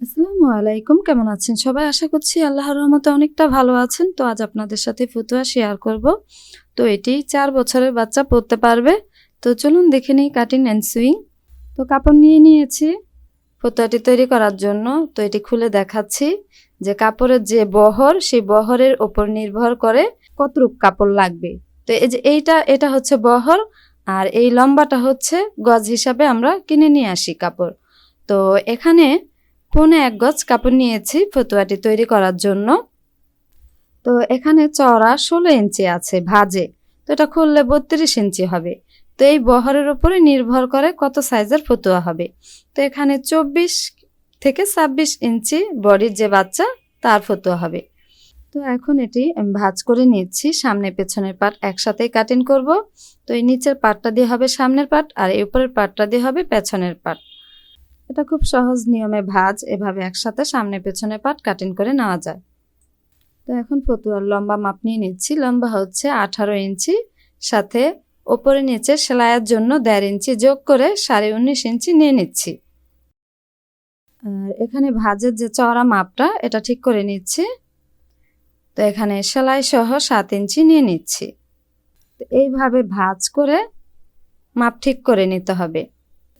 আসসালামু আলাইকুম, কেমন আছেন সবাই? আশা করছি আল্লাহর রহমতে অনেকটা ভালো আছেন। তো আজ আপনাদের সাথে ফতুয়া শেয়ার করব। তো এটি 4 বছরের বাচ্চা পরতে পারবে। তো চলুন দেখে নিই কাটিং অ্যান্ড সুইং। তো কাপড় নিয়ে নিয়েছি ফতুয়াটি তৈরি করার জন্য। তো এটি খুলে দেখাচ্ছি যে কাপড়ের যে বহর, সেই বহরের ওপর নির্ভর করে কতটুক কাপড় লাগবে। তো এই যে এটা হচ্ছে বহর, আর এই লম্বাটা হচ্ছে গজ হিসাবে আমরা কিনে নিয়ে আসি কাপড়। তো এখানে 1.25 গজ কাপড় নিয়েছি ফতুয়াটি তৈরি করার জন্য। তো এখানে চওড়া 16 ইঞ্চি আছে ভাঁজে, তো এটা খুললে 32 ইঞ্চি হবে। তো এই বহরের উপরে নির্ভর করে কত সাইজের ফতুয়া হবে। তো এখানে 24 থেকে 26 ইঞ্চি বডির যে বাচ্চা তার ফতুয়া হবে। তো এখন এটি আমি ভাঁজ করে নিচ্ছি। সামনে পেছনের পার্ট একসাথেই কাটিং করব। তো এই নিচের পার্টটা দিয়ে হবে সামনের পার্ট, আর এই উপরের পার্টটা দিয়ে হবে পেছনের পার্ট। এটা খুব সহজ নিয়মে ভাঁজ, এভাবে একসাথে সামনে পেছনে পার্ট কাটিং করে নেওয়া যায়। তো এখন ফতুয়ার লম্বা মাপ নিয়ে নিচ্ছি। লম্বা হচ্ছে 18 ইঞ্চি, সাথে ওপরে নিচে সেলাইয়ের জন্য 1.5 ইঞ্চি যোগ করে 19.5 ইঞ্চি নিয়ে নিচ্ছি। আর এখানে ভাঁজের যে চওড়া মাপটা এটা ঠিক করে নিচ্ছি। তো এখানে সেলাই সহ 7 ইঞ্চি নিয়ে নিচ্ছি। তো এইভাবে ভাঁজ করে মাপ ঠিক করে নিতে হবে।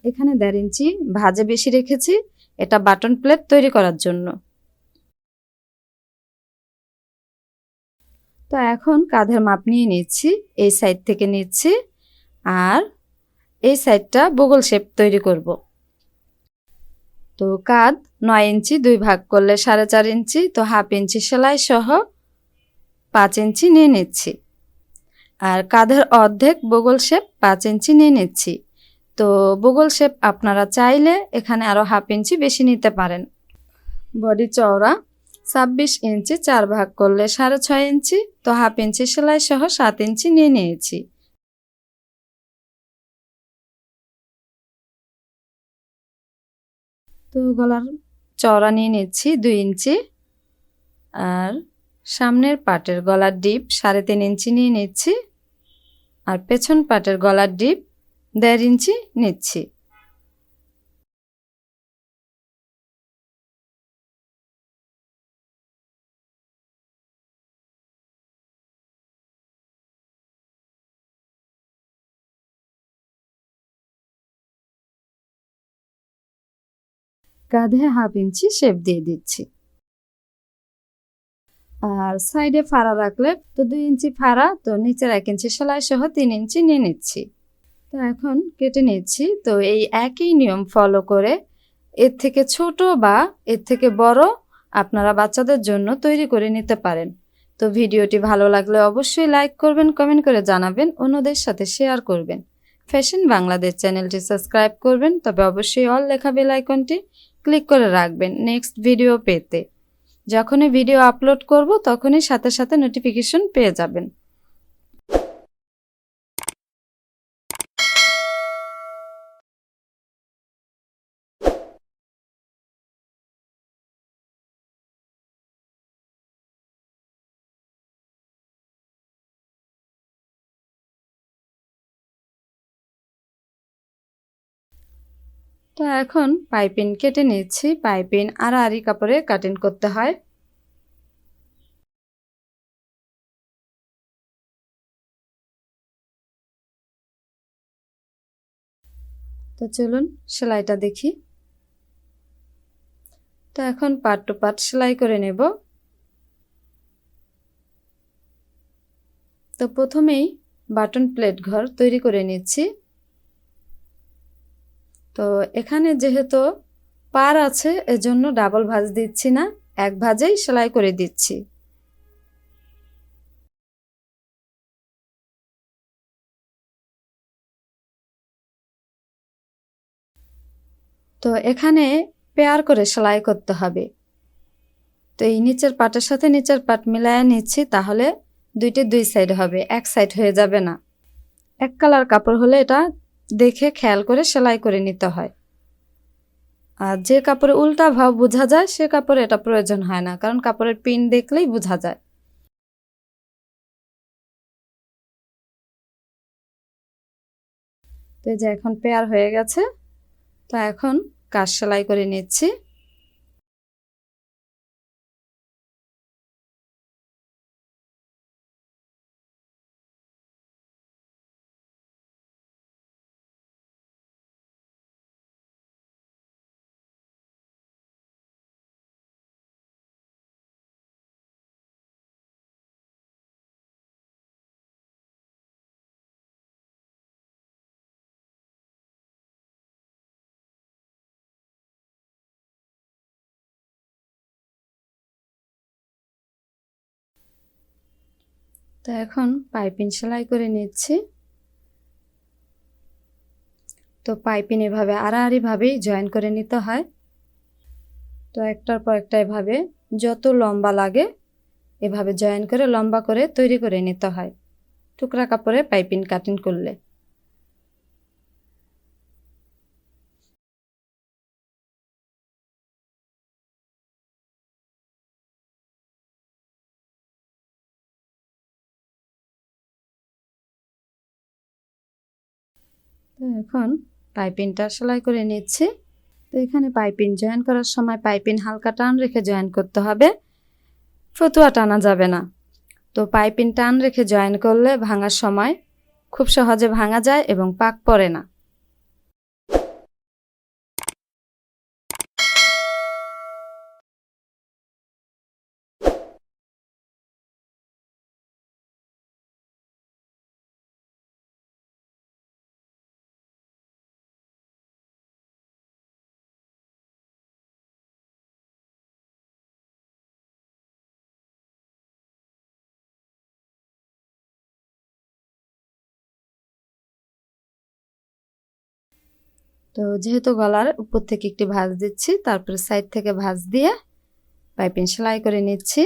এখানে 1.5 ইঞ্চি ভাঁজে বেশি রেখেছি, এটা বাটন প্লেট তৈরি করার জন্য। তো এখন কাঁধের মাপ নিয়ে নিচ্ছি, এই সাইড থেকে নিচ্ছি, আর এই সাইডটা বগল শেপ তৈরি করব। তো কাঁধ 9 ইঞ্চি 2 ভাগ করলে 4.5 ইঞ্চি, তো হাফ ইঞ্চি সেলাই সহ 5 ইঞ্চি নিয়ে নিচ্ছি। আর কাঁধের অর্ধেক বগল শেপ 5 ইঞ্চি নিয়ে নিচ্ছি। তো বগল শেপ আপনারা চাইলে এখানে আরও হাফ ইঞ্চি বেশি নিতে পারেন। বডি চওড়া 26 ইঞ্চি 4 ভাগ করলে 6.5 ইঞ্চি, তো হাফ ইঞ্চি সেলাই সহ 7 ইঞ্চি নিয়ে নিয়েছি। তো গলার চওড়া নিয়ে নিচ্ছি 2 ইঞ্চি, আর সামনের পাটের গলার ডিপ 3.5 ইঞ্চি নিয়ে নিচ্ছি, আর পেছন পাটের গলার ডিপ 1.5 ইঞ্চি নিচ্ছি। কাঁধে হাফ ইঞ্চি শেপ দিয়ে দিচ্ছি। আর সাইডে ফাড়া রাখলে তো 2 ইঞ্চি ফাড়া, তো নিচের 1 ইঞ্চি সেলাই সহ 3 ইঞ্চি নিয়ে নিচ্ছি। তো এখন কেটে নিচ্ছি। তো এই একই নিয়ম ফলো করে এর থেকে ছোট বা এর থেকে বড় আপনারা বাচ্চাদের জন্য তৈরি করে নিতে পারেন। তো ভিডিওটি ভালো লাগলে অবশ্যই লাইক করবেন, কমেন্ট করে জানাবেন, অন্যদের সাথে শেয়ার করবেন। ফ্যাশন বাংলাদেশ চ্যানেলটি সাবস্ক্রাইব করবেন, তবে অবশ্যই অল লেখা বেল আইকনটি ক্লিক করে রাখবেন নেক্সট ভিডিও পেতে। যখনই ভিডিও আপলোড করব তখনই সাথে সাথে নোটিফিকেশন পেয়ে যাবেন। তো এখন পাইপিং কেটে নিচ্ছি। পাইপিং আড়াআড়ি কাপড়ে কাটিং করতে হয়। তো চলুন সেলাইটা দেখি। তো এখন পার্ট টু পার্ট সেলাই করে নেব। তো প্রথমেই বাটন প্লেট ঘর তৈরি করে নিচ্ছি। তো এখানে যেহেতু পার আছে এজন্য ডাবল ভাঁজ দিচ্ছি না, এক ভাঁজেই সেলাই করে দিচ্ছি। তো এখানে পেয়ার করে সেলাই করতে হবে। তো এই নিচের পাটের সাথে নিচের পাট মিলাইয়া নিচ্ছি, তাহলে দুই সাইড হবে, এক সাইড হয়ে যাবে না। এক কালার কাপড় হলে এটা দেখে খেয়াল করে সেলাই করে নিতে হয়। আর যে কাপড়ে উল্টা ভাব বোঝা যায় সে কাপড়ে এটা প্রয়োজন হয় না, কারণ কাপড়ের পিন দেখলেই বোঝা যায়। তো এই যে এখন পেয়ার হয়ে গেছে। তো এখন কাজ সেলাই করে নিচ্ছি। তো এখন পাইপিং সেলাই করে নিচ্ছি। তো পাইপিং এভাবে আড়াআড়িভাবেই জয়েন করে নিতে হয়। তো একটার পর একটা এভাবে যত লম্বা লাগে এভাবে জয়েন করে লম্বা করে তৈরি করে নিতে হয় টুকরা কাপড়ে পাইপিং কাটিং করলে। তো এখন পাইপিংটা সেলাই করে নিচ্ছি। তো এখানে পাইপিং জয়েন করার সময় পাইপিং হালকা টান রেখে জয়েন করতে হবে, ফতুয়া টানা যাবে না। তো পাইপিং টান রেখে জয়েন করলে ভাঙার সময় খুব সহজে ভাঙা যায় এবং পাক পড়ে না। তো যেহেতু গলার উপর থেকে একটি ভাঁজ দিচ্ছি, তারপরে সাইড থেকে ভাঁজ দিয়ে পাইপিং সেলাই করে নিচ্ছি।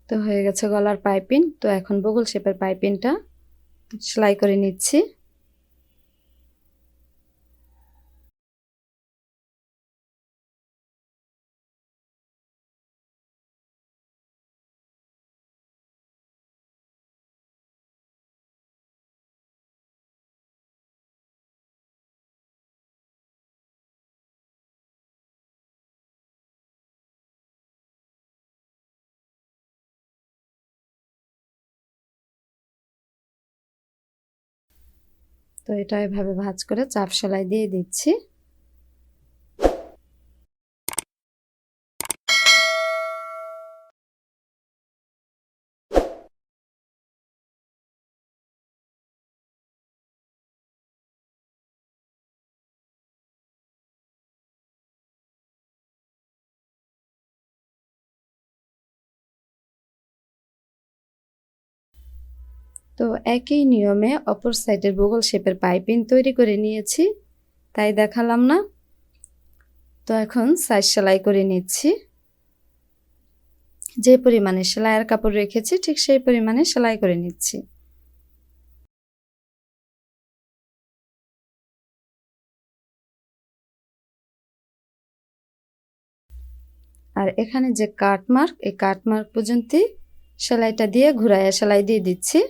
তো হয়ে গেছে গলার পাইপিং। তো এখন বগল শেপের পাইপিংটা সেলাই করে নিচ্ছি। তো এটা এভাবে ভাঁজ করে চাপ সেলাই দিয়ে দিচ্ছি। তো একই নিয়মে অপর সাইডের বগল শেপের পাইপিং তৈরি করে নিয়েছি, তাই দেখালাম না। তো এখন সাইড সেলাই করে নিচ্ছি। যে পরিমাণে সেলাইয়ের কাপড় রেখেছি ঠিক সেই পরিমাণে সেলাই করে নিচ্ছি। আর এখানে যে কাট মার্ক, এই কাট মার্ক পর্যন্ত সেলাইটা দিয়ে ঘুরাইয়া সেলাই দিয়ে দিচ্ছি।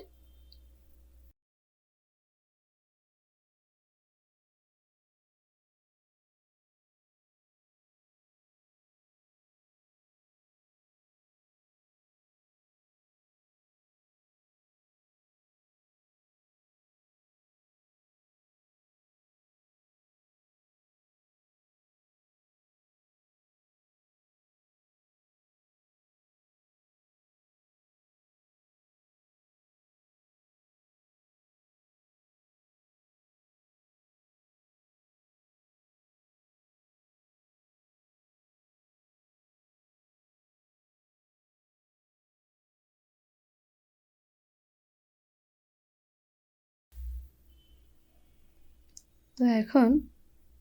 তো এখন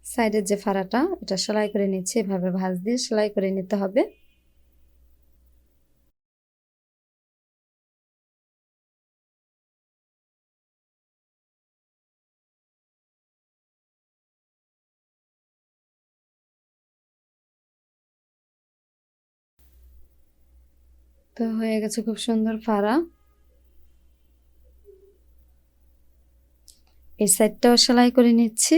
সাইডের যে ফাড়াটা এটা সেলাই করে নিচ্ছি, এভাবে ভাঁজ দিয়ে সেলাই করে নিতে হবে। তো হয়ে গেছে খুব সুন্দর ফাড়া। এই সাইডটাও সেলাই করে নিচ্ছি।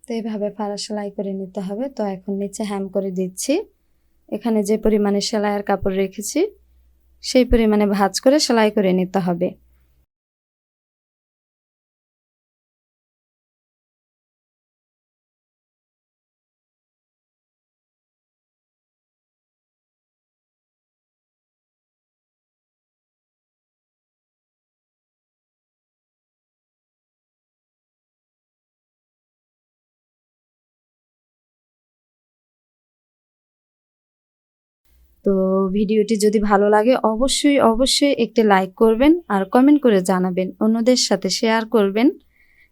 তো এইভাবে ফাড়া সেলাই করে নিতে হবে। তো এখন নিচে হ্যাম করে দিচ্ছি। এখানে যে পরিমাণে সেলাইয়ের কাপড় রেখেছি সেই পরিমাণে ভাঁজ করে সেলাই করে নিতে হবে। তো ভিডিওটি যদি ভালো লাগে অবশ্যই একটি লাইক করবেন আর কমেন্ট করে জানাবেন, অন্যদের সাথে শেয়ার করবেন।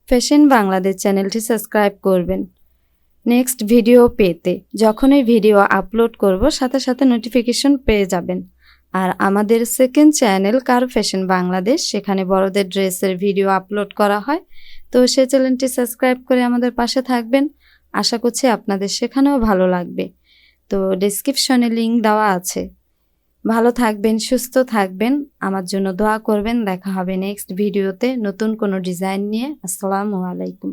ফ্যাশন বাংলাদেশ চ্যানেলটি সাবস্ক্রাইব করবেন নেক্সট ভিডিও পেতে। যখনই ভিডিও আপলোড করব সাথে সাথে নোটিফিকেশন পেয়ে যাবেন। আর আমাদের সেকেন্ড চ্যানেল কার ফ্যাশন বাংলাদেশ, সেখানে বড়দের ড্রেসের ভিডিও আপলোড করা হয়। তো সেই চ্যানেলটি সাবস্ক্রাইব করে আমাদের পাশে থাকবেন। আশা করছি আপনাদের সেখানেও ভালো লাগবে। তো ডেসক্রিপশনে লিংক দেওয়া আছে। ভালো থাকবেন, সুস্থ থাকবেন, আমার জন্য দোয়া করবেন। দেখা হবে নেক্সট ভিডিওতে নতুন কোনো ডিজাইন নিয়ে। আসসালামু আলাইকুম।